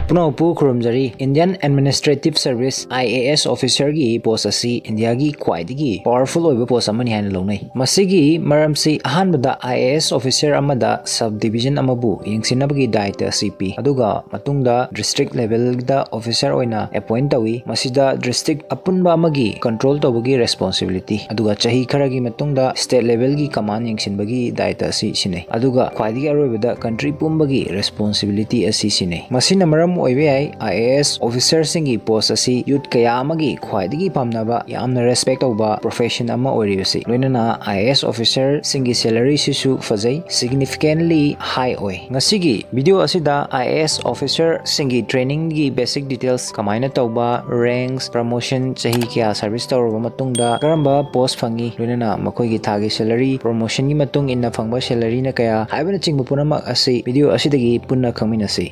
पुनःपु खुरमजरी Indian administrative service IAS officer की post असी इंडिया की ख्वाइदगी पावरफुल ओइबा पोस्ट अमनि हाइन लौनै मसिगी मरमसी अहानबदा IAS ऑफिसर अमदा सब डिविजन अमबु यंगसिनबगी दायित्व CP अदुगा मतुंगदा डिस्ट्रिक्ट लेवल दा ऑफिसर ओइना अपॉइंट तवी मसिदा डिस्ट्रिक्ट अपुनबा अमगी कंट्रोल तौबगी रेस्पॉन्सिबिलिटी अदुगा चही खरगी मतुंगदा स्टेट लेवल की कमान यंगसिनबगी दायित्व असि सिनै अदुगा ख्वाइदगी अरोइबदा कंट्री पुंबगी रेस्पॉन्सिबिलिटी असि सिनै मसिना मरम IAS ऑफिसर सिंगी पोस्ट असी यूथ कयामगी ख्वाइदगी पामनाबा यामना रेस्पेक्ट तौबा प्रोफेशन अमा ओइरिबसि लोइनना IAS ऑफिसर सिंगी सैलरी सिसु फजै सिग्निफिकेंटली हाई ओइ ngasiगी वीडियो असिदा IAS ऑफिसर सिंगी ट्रेनिंग की बेसिक डिटेल्स कमाइना तौबा रैंक्स प्रमोशन चही क्या सर्विस तौरबा मतुंगदा करंबा पोस्ट फंगी लोइनना मखोइगी थागी सैलरी प्रमोशन की मतुंग इन्ना फंगबा सैलरी ना कया हाइबना चिंगबु पुनमक असि वीडियो असिदगी पुन्ना खंगमिनसि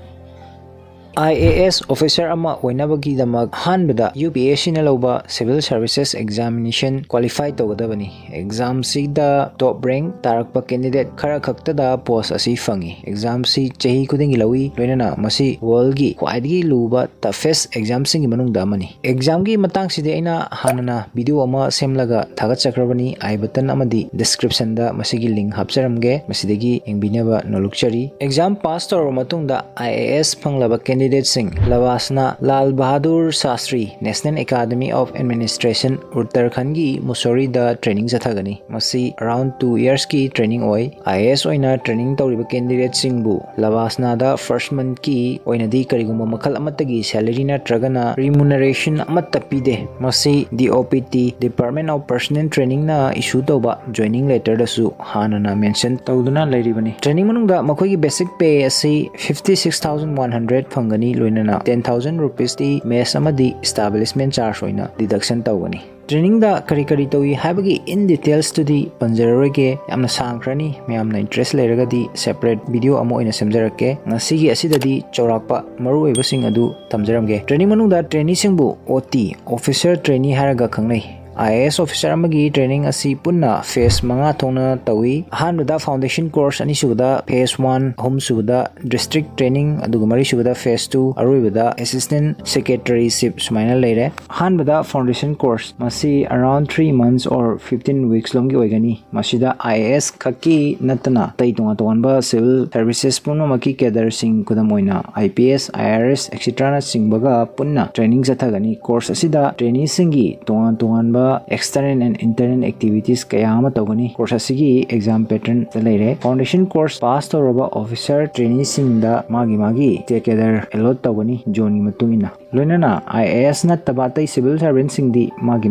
IAS ऑफिसर अमा ओइनाबगी दमक हानबदा UPSC ना लौबा सिविल सर्विसेज एग्जामिनेशन क्वालिफाई तौगदबनी एग्जाम सिदा टॉप रैंक तारकपा कैंडिडेट खरा खक्तदा पोस्ट असी फंगी एग्जाम सि चही खुदिंगी लवी लोइनना मसी वर्ल्ड की ख्वाइदगी लुबा टफेस्ट एग्जाम सिंगी मनुंगदा अमनी एग्जाम की मतंग सिदे अइना हानना वीडियो अमा सेमलगा थागत चक्रबनी आई बटन अमदी डिस्क्रिप्शन दा मसीगी लिंक हापचरमगे मसीदगी एंगबिनेबा नोलुक्चरी एग्जाम पास तौर मतुंगदा IAS फंगलबा कैंडिडेट सिंह लवासना Lal Bahadur Shastri national academy of administration Uttarakhand की मुसोरी दा ट्रेनिंग जथगनी मसी अराउंड 2 इयर्स की ट्रेनिंग ओइ IAS ओइना ट्रेनिंग तौरिबा कैंडिडेट सिंहबु लवासना दा फर्स्ट मंथ की ओइनादी करिगुम मखल अमतगी सैलरी नत्रगना रिम्यूनरेशन अमत पीदे मसी DOPT department of personnel training ना इशू तौबा जॉइनिंग लेटर दसु हानना मेंशन तौदुना लेरिबनी ट्रेनिंग मनुंगदा मखोइगी बेसिक पे असि 56100 फंगनी लोइनना 10,000 रुपीस दी मेस अमदी एस्टैब्लिशमेंट चार्ज होइना डिडक्शन तौगनी ट्रेनिंग दा करी करी तौई हाइबगी इन डिटेल्स टू दी पंजररोगे यामना सांख्रनी मयामना इंटरेस्ट लेरगदी सेपरेट वीडियो अमो ओइना सेमजरके ngasiगी असिददी चौराकपा मरुओइबसिंग अदु तमजरमगे ट्रेनिंग मनुंगदा ट्रेनी सिंगबु OT ऑफिसर ट्रेनी हारगा खंगनै IAS ऑफिसर अमगी ट्रेनिंग असी पुन्ना फेस मंगा थोना तवी अहानबदा फाउंडेशन कोर्स अनि सुबदा फेस 1 होम सुबदा डिस्ट्रिक्ट ट्रेनिंग अदुगा मरी सुबदा फेस 2 अरोइबदा असिस्टेंट सेक्रेटरीशिप सुमाइना लेरे अहानबदा फाउंडेशन कोर्स मसी अराउंड 3 months और 15 weeks लोंगी ओइगनी मसिदा IAS खकी नतना तै तोंगा तोंबा सिविल सर्विसेज पुन्ना मकी केडर सिंग कुदम ओइना IPS IRS एक्सेट्रा ना सिंगबगा पुन्ना ट्रेनिंग जथगनी कोर्स असिदा ट्रेनी सिंगी तोंगा external and internal activities kaya ama tawgani course asigi exam pattern leire foundation course pass tawraba officer trainee singda magi together allot tawgani join matungina loinana IAS na tabatai civil servant singdi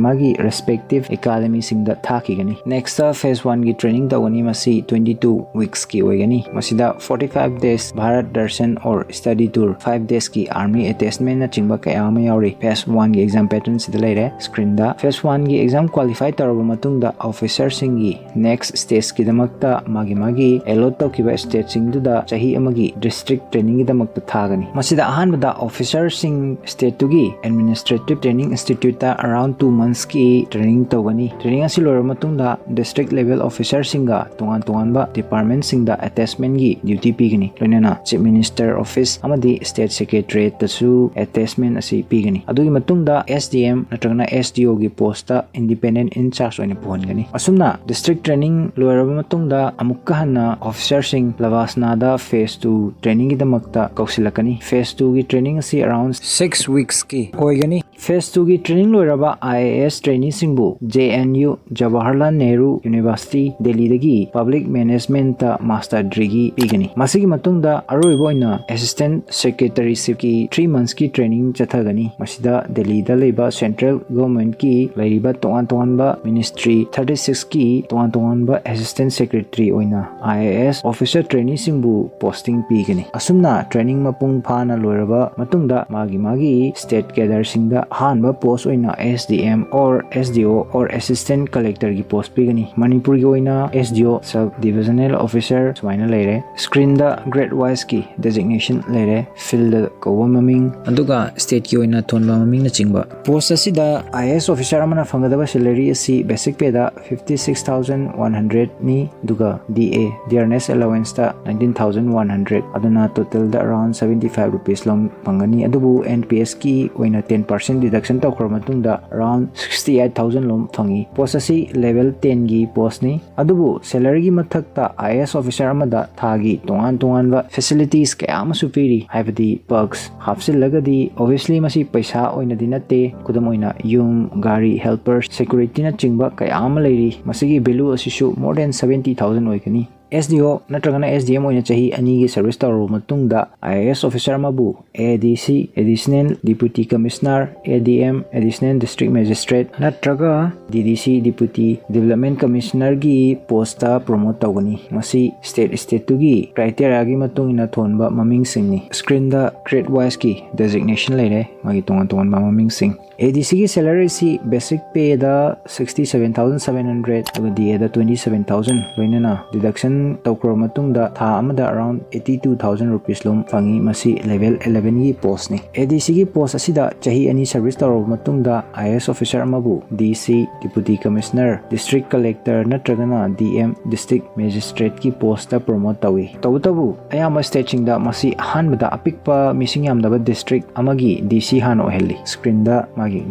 magi respective academy singda thakigani next phase 1 gi training tawgani masi 22 weeks ki oigani masida 45 days bharat darshan or study tour 5 days ki army attachment na chingba kaya ama yauri phase 1 gi exam pattern sid leire screen da phase 1 की exam qualify तौरबा मतुंगदा officer सिंगी next stage की दमकता मागी a lot तौकिबा stage सिंगदुदा चाही अमगी district training की दमकता थागनी मसिदा अहानबदा ऑफिसर सिंग स्टेट तुगी एडमिनिस्ट्रेटिव ट्रेनिंग इंस्टीट्यूट ता अराउंड 2 months की ट्रेनिंग तौगनी ट्रेनिंग असि लोर मतुंगदा डिस्ट्रिक्ट लेवल ऑफिसर सिंगा तोंगान डिपार्टमेंट सिंगदा अटैचमेंट की ड्यूटी पीगनी लोइनना चीफ मिनिस्टर ऑफिस अमदी स्टेट सेक्रेटरीट तसु अटैचमेंट असि पीगनी अदुगी मतुंगदा SDM नत्रगना SDO की पोस्ट इंडिपेंडेंट इन चार्ज ओइना पोहनगनी असुमना डिस्ट्रिक्ट ट्रेनिंग लोरबा मतुंगदा अमुक्का हन्ना ऑफिसर सिंग लवासनादा फेस 2 ट्रेनिंग की दमकता कौसिलकनी फेस 2 की ट्रेनिंग असि अराउंड 6 weeks की ओइगनी फेस 2 की ट्रेनिंग लोरबा IAS ट्रेनी सिंगबु JNU जवाहरलाल नेहरू यूनिवर्सिटी दिल्ली दगी पब्लिक मैनेजमेंट ता मास्टर डिग्री पीगनी मसिगी मतुंगदा अरोइबो ओइना असिस्टेंट सेक्रेटरीशिप की 3 months की ट्रेनिंग चथगनी मसिदा दिल्ली दा लेबा सेंट्रल गवर्नमेंट की लैरिबा तोंगान मिनिस्ट्री 36 की तोंगान असिस्टेंट सेक्रेटरी ओइना IAS ऑफिसर ट्रेनी सिंगबु पोस्टिंग पीगनी असुमना ट्रेनिंग मपुंग फाना लोरबा मतुंगदा मागी स्टेट कैडर सिंगदा अहानबा पोस्ट ओइना SDM or SDO or assistant collector की पोस्ट पिगनी मणिपुर की ओइना SDO सब डिविजनल ऑफिसर सुमाइना लेरे स्क्रीन दा ग्रेड वाइज की डेजिग्नेशन लेरे फील्ड कौवा ममिंग अदुगा स्टेट की ओइना थोनबा ममिंग न चिंगबा पोस्ट असिदा IAS ऑफिसर अमना फंगदबा सैलरी असि बेसिक पे दा 56,100 नि दुगा DA dearness allowance दा 19,100 aduna total da around 75 rupees lom pangani adubu NPS की ओइना 10% डिडक्शन तौखर मतुंग दा around 68,000 lom fangi post asi level 10 gi post ni adubu salary gi mathak ta IAS officer amada thagi tongan ba facilities kaya ama supiri haibadi perks hapsil lagadi obviously masi paisa oina dinate kudam oina yum gari helper security na chingba kaya ama leiri masigi value asisu more than 70,000 oikani SDO natragana SDM oina chahi ani gi service tawro matungda IAS officer mabu ADC additional deputy commissioner ADM additional district magistrate natraga DDC deputy development commissioner gi posta promote tawgani masi state tu gi criteria gi matungina thonba maming singni screen da grade wise ki designation leire magi tongan maming sing ADC की salary सी basic pay दा 67,700 अगर DA दा 27,000 लोइनना deduction तौक्रो मतुंग दा था अमदा around 82,000 rupees लोम fungi मसी level 11 की post ने ADC की post असिदा चाही अनि service तौरो मतुंग दा IAS officer अमबु DC deputy commissioner district collector नत्रगना DM district magistrate की post दा promote तवी तबु अयामा staging दा मसी हानबदा अपिकपा मिसिंग यामदबा district अमगी DC हानो हेली screen दा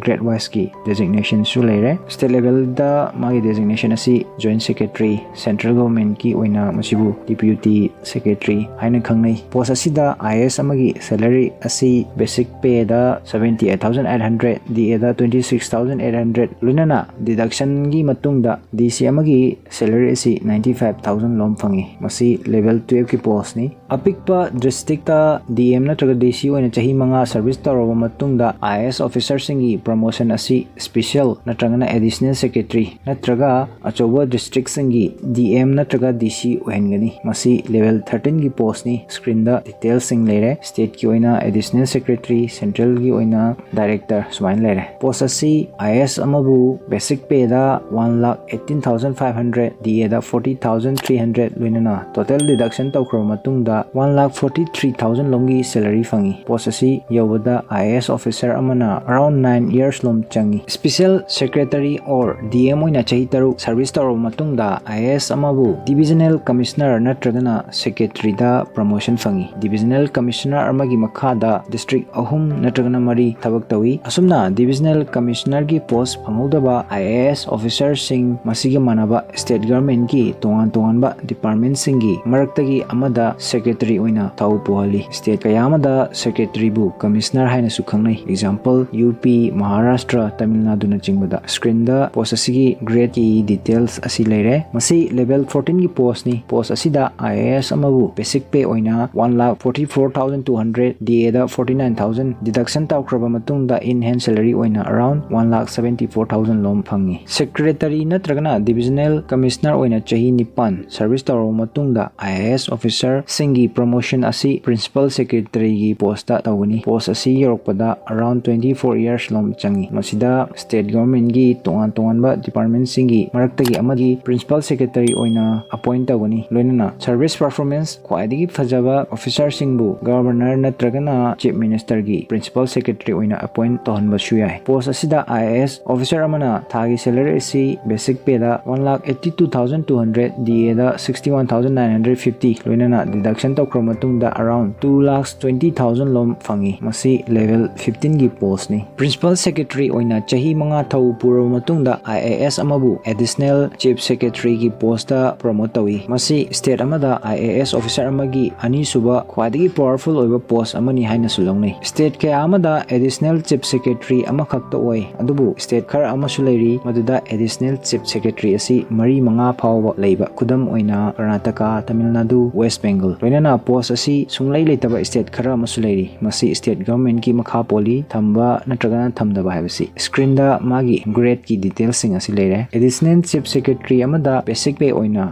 grade wise की designation su leire state level da magi designation asi joint secretary central government की ओइना मसिबु deputy secretary हाइना खंगनै post asi da IAS amagi salary asi basic pay da 78,800 DA da 26,800 lunana deduction gi matung da DC amagi salary asi 95,000 lom fangi masi level 12 की post ni apikpa district ta DM na traga DC oina chahi manga service tawro matung da IAS officer singi promotion asi special natragana additional secretary natraga achoba district singi DM natraga DC ohengani masi level 13 gi post ni screen da details sing lere state ki oina additional secretary central gi oina director swain lere post asi IAS amabu basic pay da 1,18,500 DA da 40,300 loinana total deduction tawkro matung da 1,43,000 longi salary fangi post asi yawada IAS officer amana around 9 years lom changi special secretary or DM oina chahi taru service taro matungda IAS amabu divisional commissioner natragana secretary da promotion fangi divisional commissioner amagi makha da district ahum natragana mari thabak tawi asumna divisional commissioner gi post phangudaba IAS officer sing masigi manaba state government ki tongan ba department singi maraktagi amada secretary oina thau puali state kayamada secretary bu commissioner haina su khangnai example UP Maharashtra Tamil Nadu na chingbada screen da post asigi grade ki details asi leire masi level 14 ki post ni post asida IAS amabu basic pay oina 1,44,200 DA da 49,000 deduction tawkraba matung da in hand salary oina around 1,74,000 lom phangi secretary natragana divisional commissioner oina chahi nipan service tawro matung da IAS officer singi promotion asi principal secretary gi post da tawani post asi yorokpada around 24 years lom changi masida state government gi tongan ba department singi maraktagi amagi principal secretary oina appoint tawani loinana service performance khwaidigi phajaba officer singbu governor natragana chief minister gi principal secretary oina appoint tohanba suyai post asida IAS officer amana thagi salary si basic pay da 1,82,200 DA da 61,950 loinana deduction tawkro matung da around 2,20,000 lom fangi masi level 15 gi post ni principal secretary oina chahi manga thau puro matung da IAS amabu additional chief secretary gi post da promote tawi masi state amada IAS officer amagi ani suba khwadigi powerful oiba post amani haina sulongnai state ke amada additional chief secretary amakhakta oi adubu state khar amasu leiri maduda additional chief secretary asi mari manga phawa leiba kudam oina Karnataka Tamil Nadu West Bengal loinana post asi sunglai leitaba state khara amasu leiri masi state government ki makha poli thamba natragana thamdaba haibasi screen da magi grade ki details sing asi leire additional chief secretary amada basic pay oina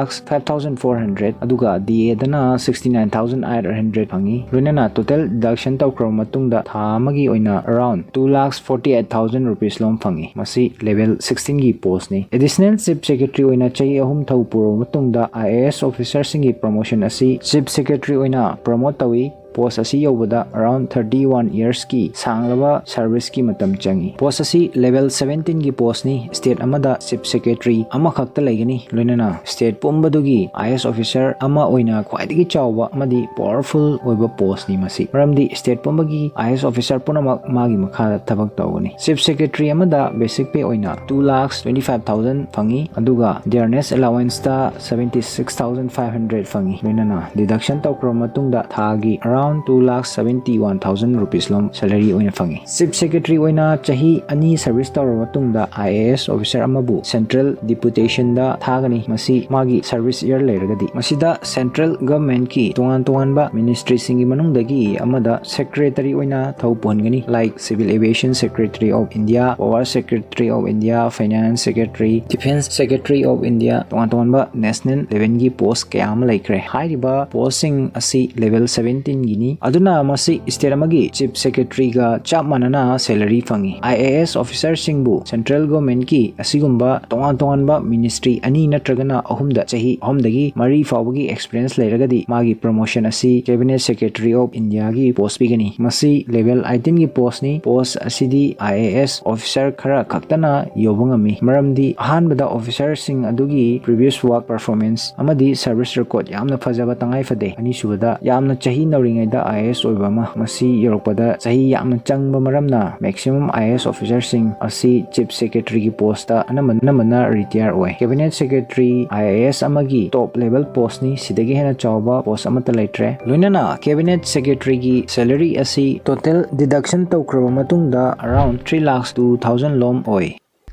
2,05,400 aduga DA dana 69,800 fangi loinana total deduction tawkro matungda tha amagi oina around 2,48,000 rupees lom fangi masi level 16 gi post ni additional chief secretary oina chai ahum thau puro matungda IAS officer singi promotion asi chief secretary oina promote tawi post asi yobada around 31 years ki sanglaba service ki matam changi post asi level 17 gi post ni state amada chief secretary ama khakta laigani loinana state pombadugi IAS officer ama oina khwaidigi chawba amadi powerful oiba post ni masi maramdi state pombagi IAS officer punamak magi makha thabak tawgani chief secretary amada basic pay oina 2,25,000 fangi aduga dearness allowance ta 76,500 fangi loinana deduction tawkro matungda thagi around 2,71,000 rupees lom salary oina fangi chief secretary oina chahi ani service tawra matungda IAS officer amabu central deputation da thagani masi magi service year leiragadi masida central government ki tongan ba ministry singi manungdagi amada secretary oina thau pongani like civil aviation secretary of India, power secretary of India, finance secretary, defense secretary of India tongan ba national level gi post kayam laikre hairiba posting asi level 17 gini aduna masi state amagi chief secretary ga chap manana salary fangi IAS officer singbu central government ki asigumba tongan ba ministry ani natragana ahumda chahi ahumdagi mari fawagi experience leiragadi magi promotion asi cabinet secretary of India gi post bigani masi level 18 gi post ni post asidi IAS officer khara khaktana yobungami maramdi ahanbada officer sing adugi previous work performance amadi service record yamna fajaba tangai fade ani subada yamna chahi nauring da IAS oibama masi yorokpada chahi yamna changba maramna maximum IAS officer sing asi chief secretary gi post ta anamana retire oi cabinet secretary IAS amagi top level post ni sidagi hena chawba post amata laitre loinana cabinet secretary gi salary asi total deduction tawkraba matungda around 3,02,000 lom oi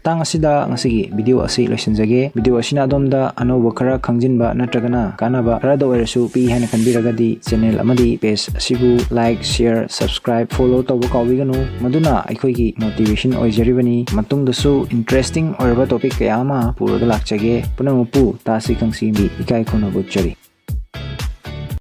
tang asida ngasigi video asi loisinjage video asina domda anoba khara khangjinba natragana kanaba khara da oirasu pi hena khanbiragadi channel amadi page asibu like share subscribe follow tawba kawiganu maduna aikhoigi motivation oijaribani matungdasu interesting oirba topic kayama puraga lakchage punamupu tasi khangsi bi ikai khona butchari